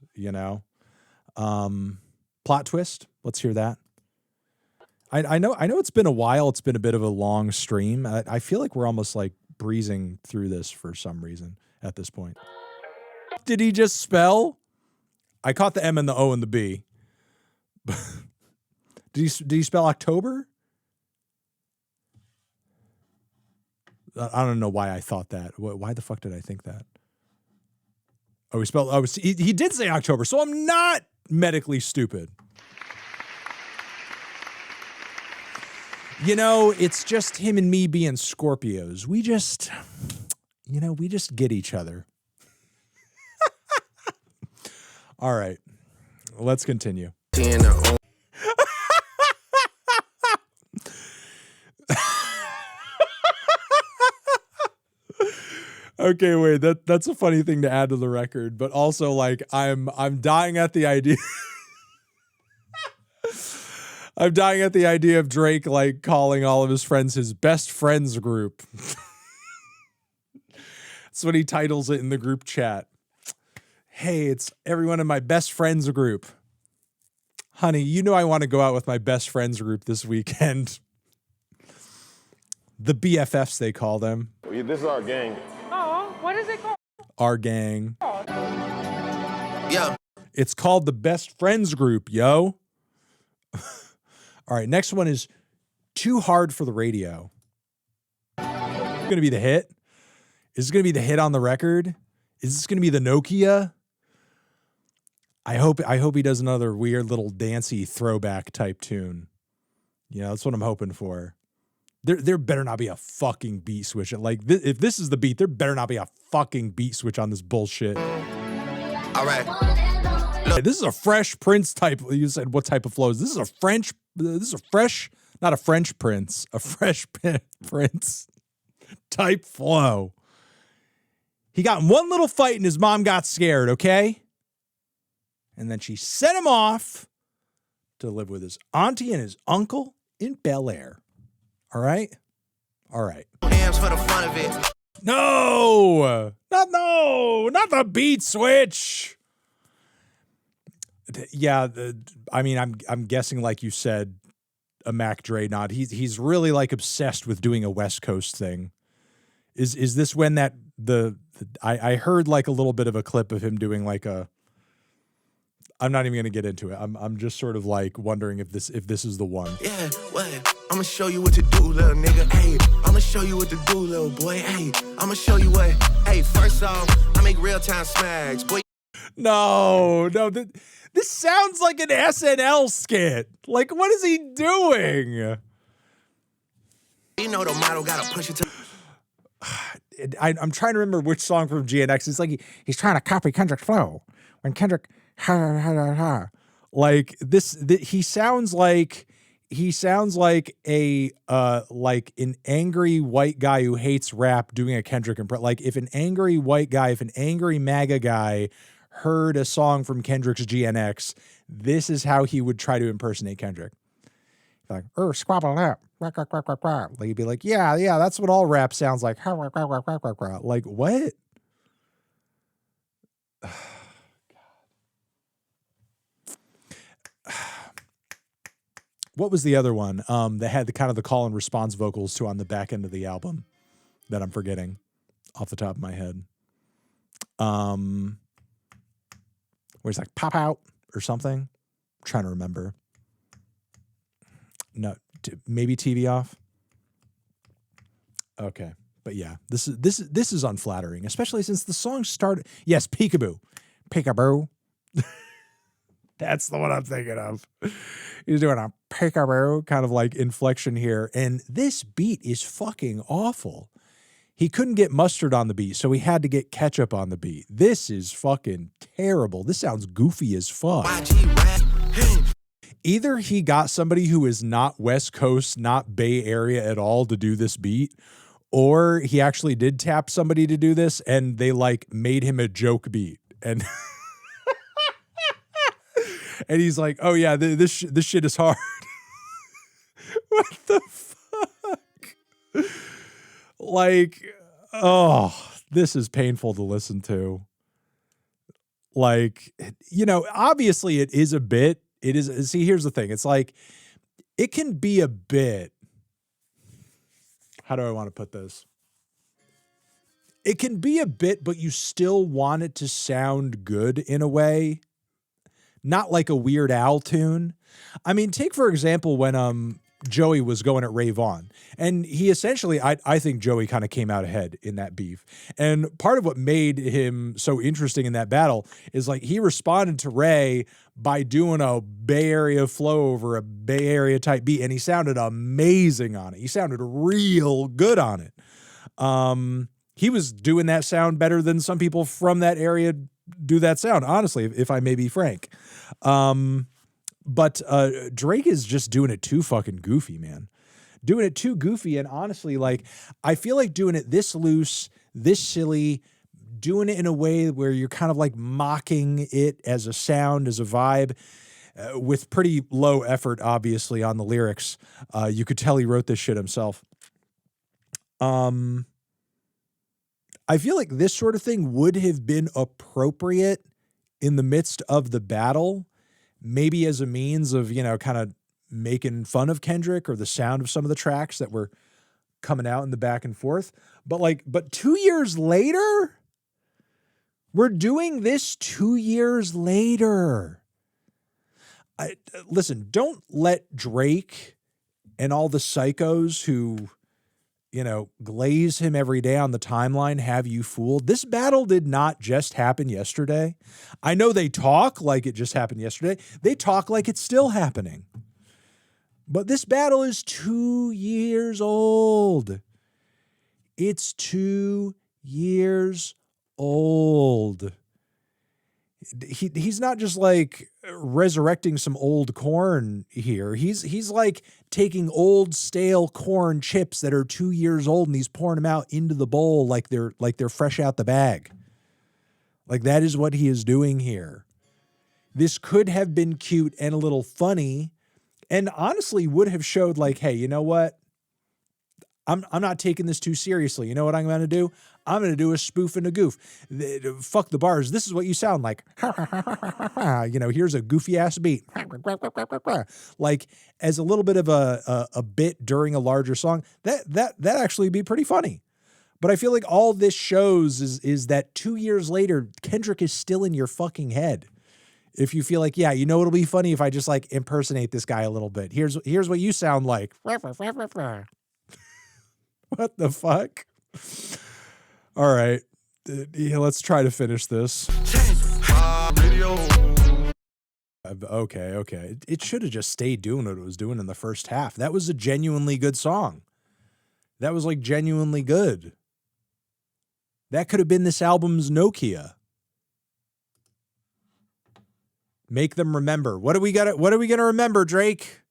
Plot Twist. Let's hear that. I know it's been a while. It's been a bit of a long stream. I feel like we're almost like breezing through this for some reason at this point. Did he just spell? I caught the M and the O and the B. Did he spell October? I don't know why I thought that. Why the fuck did I think that? Oh, he spelled. Oh, he did say October. So I'm not medically stupid. You know, it's just him and me being Scorpios. We just get each other. All right, let's continue. Okay, wait, that's a funny thing to add to the record, but also like I'm dying at the idea. I'm dying at the idea of Drake like calling all of his friends his best friends group. That's what he titles it in the group chat. Hey, it's everyone in my best friends group. Honey, you know I want to go out with my best friends group this weekend. The BFFs, they call them. This is our gang. Oh, what is it called? Our gang. Yeah. It's called the best friends group, yo. All right, next one is Too Hard for the Radio. It's going to be the hit. Is this going to be the hit on the record? Is this going to be the Nokia? I hope he does another weird little dancey throwback type tune. You know, that's what I'm hoping for. There better not be a fucking beat switch. Like, if this is the beat, there better not be a fucking beat switch on this bullshit. All right. Hey, this is a Fresh Prince type. You said what type of flows? This is a fresh, not a French Prince, a Fresh Prince type flow. He got in one little fight and his mom got scared, okay? And then she sent him off to live with his auntie and his uncle in Bel Air. All right? All right. Hands for the fun of it. No, not the beat switch. Yeah, I mean, I'm guessing, like you said, a Mac Dre nod. He's really like obsessed with doing a West Coast thing. Is this when that I heard like a little bit of a clip of him doing like a. I'm not even gonna get into it. I'm just sort of like wondering if this is the one. Yeah, what? I'ma show you what to do, little nigga. Hey, I'ma show you what to do, little boy. Hey, I'ma show you what. Hey, first off, I make real time smacks, boy. No. This sounds like an SNL skit. Like, what is he doing? You know the model gotta push it to. I'm trying to remember which song from GNX. It's like he's trying to copy Kendrick's flow. When Kendrick, like this, he sounds like a like an angry white guy who hates rap doing a Kendrick impression. Like if an angry MAGA guy heard a song from Kendrick's GNX, this is how he would try to impersonate Kendrick. Like, squabble up. Like he'd be like, yeah, that's what all rap sounds like. Like, what? What was the other one that had the kind of the call and response vocals to on the back end of the album that I'm forgetting off the top of my head? Where it's like pop out or something. I'm trying to remember. No, maybe TV off. Okay, but yeah, this is unflattering, especially since the song started. Yes, peekaboo. That's the one I'm thinking of. He's doing a peekaboo kind of like inflection here, and this beat is fucking awful. He couldn't get mustard on the beat, so he had to get ketchup on the beat. This is fucking terrible. This sounds goofy as fuck. Either he got somebody who is not West Coast, not Bay Area at all to do this beat, or he actually did tap somebody to do this and they like made him a joke beat. And and he's like, oh yeah, this shit is hard. What the fuck? Like, oh, this is painful to listen to. Like, you know, obviously it is a bit. It is. See, here's the thing. It's like, it can be a bit. How do I want to put this? It can be a bit, but you still want it to sound good in a way. Not like a Weird Al tune. I mean, take for example when Joey was going at Ray Vaughn. And he essentially, I think Joey kind of came out ahead in that beef. And part of what made him so interesting in that battle is like he responded to Ray by doing a Bay Area flow over a Bay Area type beat. And he sounded amazing on it. He sounded real good on it. He was doing that sound better than some people from that area do that sound, honestly, if I may be frank. But Drake is just doing it too fucking goofy, man. Doing it too goofy. And honestly, like, I feel like doing it this loose, this silly, doing it in a way where you're kind of like mocking it as a sound, as a vibe, with pretty low effort, obviously, on the lyrics. You could tell he wrote this shit himself. I feel like this sort of thing would have been appropriate in the midst of the battle, maybe as a means of, you know, kind of making fun of Kendrick or the sound of some of the tracks that were coming out in the back and forth. But 2 years later, we're doing this 2 years later. Listen, don't let Drake and all the psychos who, you know, glaze him every day on the timeline have you fooled. This battle did not just happen yesterday. I know they talk like it just happened yesterday. They talk like it's still happening. But this battle is 2 years old. It's 2 years old. He's not just like resurrecting some old corn here. He's like taking old stale corn chips that are 2 years old and he's pouring them out into the bowl like they're fresh out the bag. Like that is what he is doing here. This could have been cute and a little funny and honestly would have showed like, hey, you know what? I'm not taking this too seriously. You know what I'm going to do? I'm going to do a spoof and a goof. Fuck the bars. This is what you sound like. You know, here's a goofy ass beat. Like as a little bit of a bit during a larger song, that actually be pretty funny. But I feel like all this shows is that 2 years later, Kendrick is still in your fucking head. If you feel like, yeah, you know, it'll be funny if I just like impersonate this guy a little bit. Here's what you sound like. What the fuck? All right. Yeah, let's try to finish this. Okay. It should have just stayed doing what it was doing in the first half. That was a genuinely good song. That was like genuinely good. That could have been this album's Nokia. Make them remember. What are we going to remember, Drake?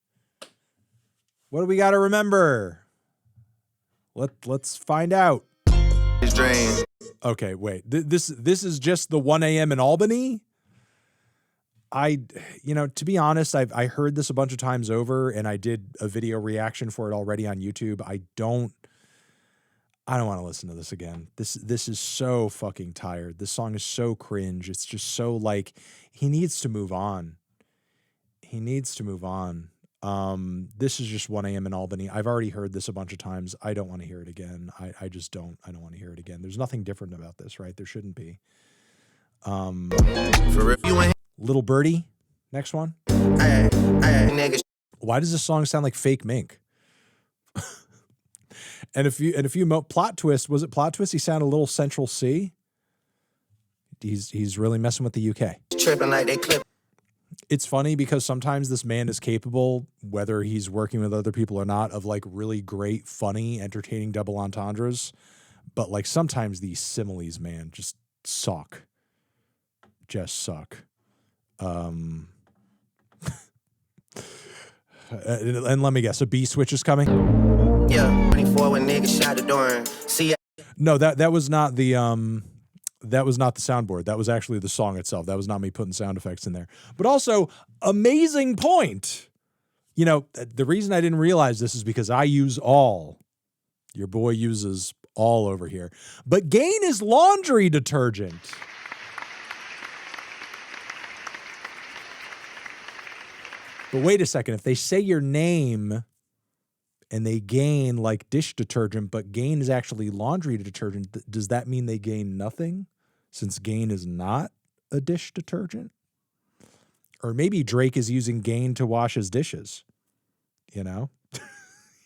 What do we got to remember? Let's find out. Okay, wait. This is just the 1 a.m. in Albany? To be honest, I heard this a bunch of times over and I did a video reaction for it already on YouTube. I don't want to listen to this again. This is so fucking tired. This song is so cringe. It's just so like he needs to move on. He needs to move on. This is just 1 a.m. in Albany. I've already heard this a bunch of times. I don't want to hear it again. I just don't. I don't want to hear it again. There's nothing different about this, right? There shouldn't be. Little Birdie, next one. Why does this song sound like Fake Mink? and if you plot twist, was it plot twist? He sounded a little Central C. He's really messing with the UK. Tripping like they clip. It's funny because sometimes this man is capable, whether he's working with other people or not, of like really great, funny, entertaining double entendres. But like sometimes these similes, man, just suck. Just suck. And let me guess, a B switch is coming? Yeah, 24 when niggas shot the door. See, no, that was not the that was not the soundboard. That was actually the song itself. That was not me putting sound effects in there. But also, amazing point. You know, the reason I didn't realize this is because I use all. Your boy uses all over here. But Gain is laundry detergent. But wait a second. If they say your name and they gain like dish detergent, but Gain is actually laundry detergent, does that mean they gain nothing? Since Gain is not a dish detergent? Or maybe Drake is using Gain to wash his dishes, you know?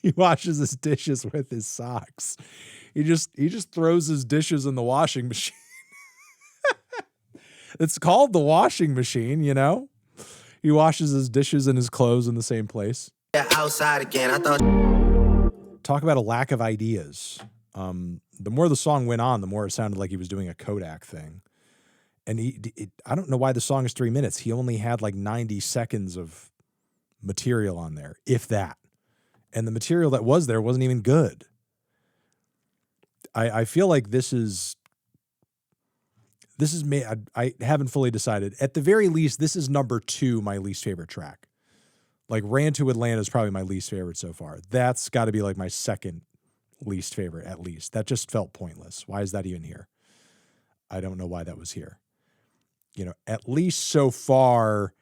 He washes his dishes with his socks. He just throws his dishes in the washing machine. It's called the washing machine, you know? He washes his dishes and his clothes in the same place. Yeah, outside again. I thought. Talk about a lack of ideas. The more the song went on, the more it sounded like he was doing a Kodak thing. And I don't know why the song is 3 minutes. He only had like 90 seconds of material on there, if that. And the material that was there wasn't even good. I feel like this is me. I haven't fully decided. At the very least, this is number 2, my least favorite track. Like Ran to Atlanta is probably my least favorite so far. That's got to be like my second least favorite, at least. That just felt pointless. Why is that even here? I don't know why that was here. You know, at least so far,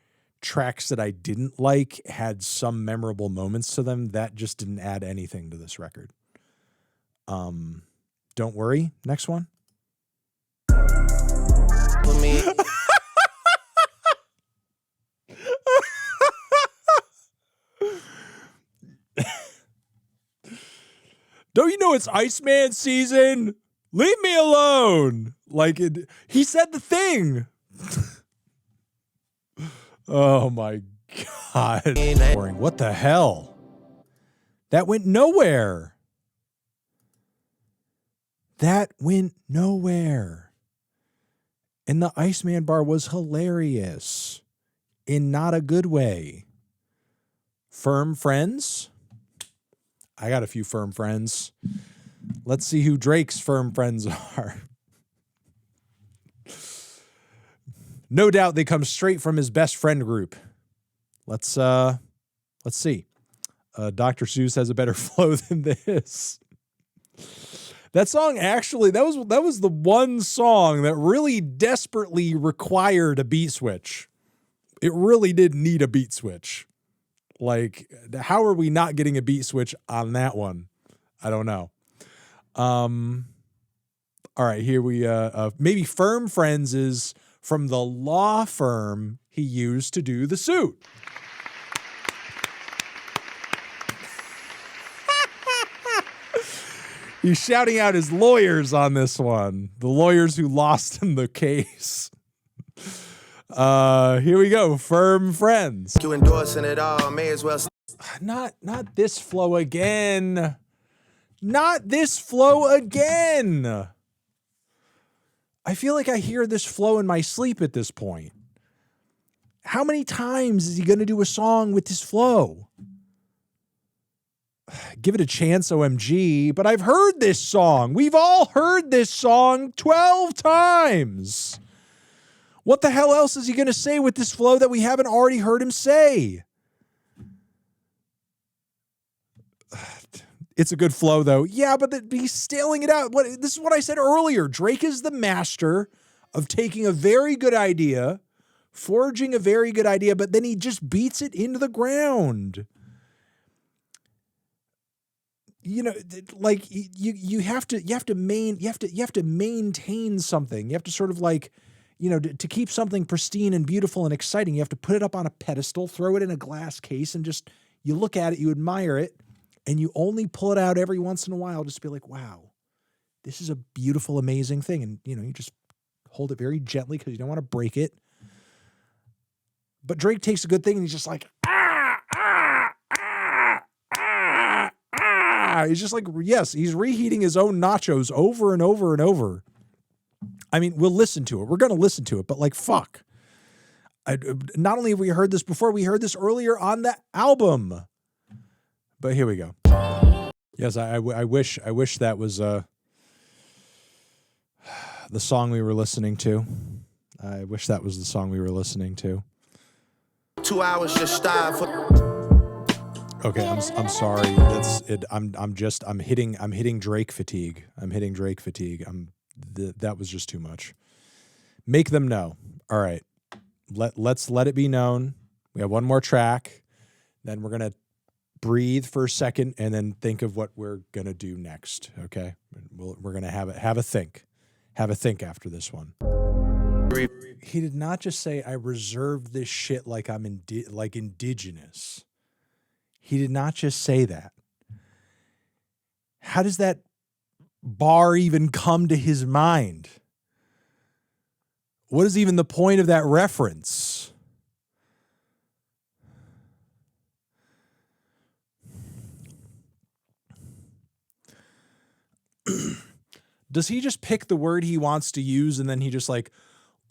tracks that I didn't like had some memorable moments to them. That just didn't add anything to this record. Don't worry. Next one. For me. Don't you know it's Iceman season? Leave me alone. Like he said the thing. Oh my God. Boring. What the hell? That went nowhere. That went nowhere. And the Iceman bar was hilarious in not a good way. Firm friends? I got a few firm friends. Let's see who Drake's firm friends are. No doubt they come straight from his best friend group. Let's see. Dr. Seuss has a better flow than this. That song actually, that was the one song that really desperately required a beat switch. It really did need a beat switch. Like, how are we not getting a beat switch on that one? I don't know. All right, here we maybe Firm Friends is from the law firm he used to do the suit. He's shouting out his lawyers on this one. The lawyers who lost him the case. Here we go. Firm Friends. You endorsing it all, may as well. Not this flow again. Not this flow again. I feel like I hear this flow in my sleep at this point. How many times is he going to do a song with this flow? Give it a chance, OMG. But I've heard this song. We've all heard this song 12 times. What the hell else is he going to say with this flow that we haven't already heard him say? It's a good flow, though. Yeah, but he's stealing it out. This is what I said earlier. Drake is the master of taking a very good idea, forging a very good idea, but then he just beats it into the ground. You know, like you have to maintain something. You have to sort of like, you know, to keep something pristine and beautiful and exciting, you have to put it up on a pedestal, throw it in a glass case, and just you look at it, you admire it. And you only pull it out every once in a while just to be like, wow, this is a beautiful, amazing thing. And, you know, you just hold it very gently because you don't want to break it. But Drake takes a good thing and he's just like, He's just like, yes, he's reheating his own nachos over and over and over. I mean, we'll listen to it. We're going to listen to it. But like, fuck. Not only have we heard this before, we heard this earlier on the album. But here we go. Yes, I wish that was the song we were listening to. I wish that was the song we were listening to. 2 hours just stop for. Okay, I'm sorry. That's it. I'm hitting Drake fatigue. That was just too much. Make them know. All right. Let's let it be known. We have one more track. Then we're gonna breathe for a second and then think of what we're going to do next. Okay. We're going to have a think after this one. He did not just say, I reserve this shit like I'm like indigenous. He did not just say that. How does that bar even come to his mind? What is even the point of that reference? Does he just pick the word he wants to use and then he just like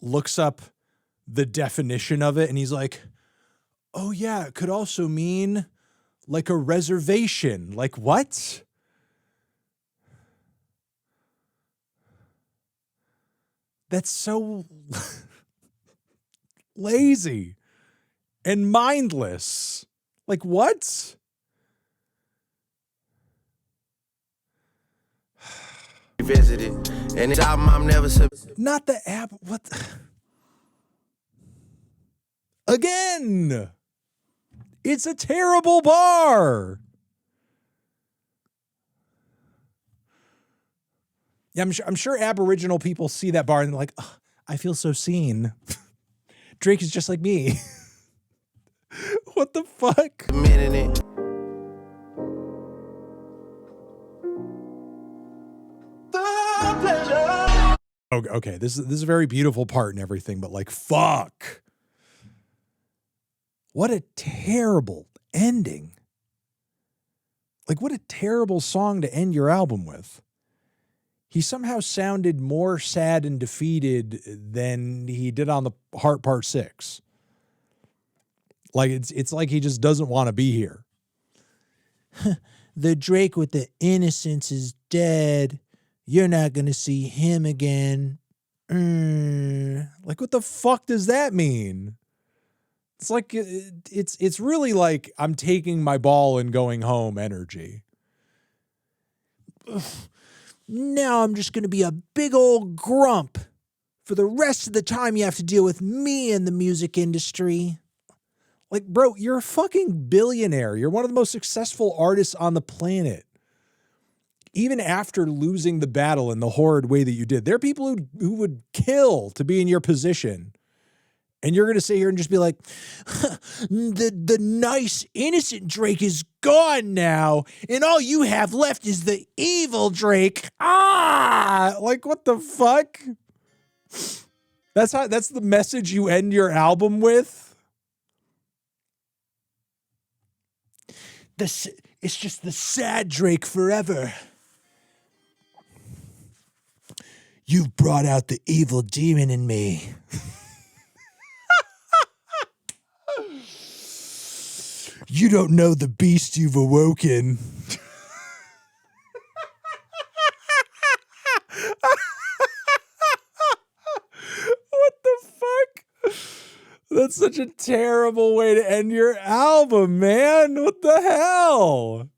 looks up the definition of it and he's like, oh yeah, it could also mean like a reservation. Like what? That's so lazy and mindless. Like what? Visited, and this album I'm never Not the app. What? Again, it's a terrible bar. Yeah, I'm sure Aboriginal people see that bar and they're like, oh, I feel so seen. Drake is just like me. What the fuck? admitting it. Okay, this is a very beautiful part and everything, but like, fuck. What a terrible ending. Like, what a terrible song to end your album with. He somehow sounded more sad and defeated than he did on the Heart Part 6. Like, it's like he just doesn't want to be here. The Drake with the innocence is dead. You're not going to see him again. Like, what the fuck does that mean? It's like, it's really like I'm taking my ball and going home energy. Ugh. Now I'm just going to be a big old grump for the rest of the time you have to deal with me in the music industry. Like, bro, you're a fucking billionaire. You're one of the most successful artists on the planet. Even after losing the battle in the horrid way that you did, there are people who would kill to be in your position. And you're going to sit here and just be like, the nice, innocent Drake is gone now. And all you have left is the evil Drake. Like, what the fuck? That's the message you end your album with? It's just the sad Drake forever. You've brought out the evil demon in me. You don't know the beast you've awoken. What the fuck? That's such a terrible way to end your album, man. What the hell?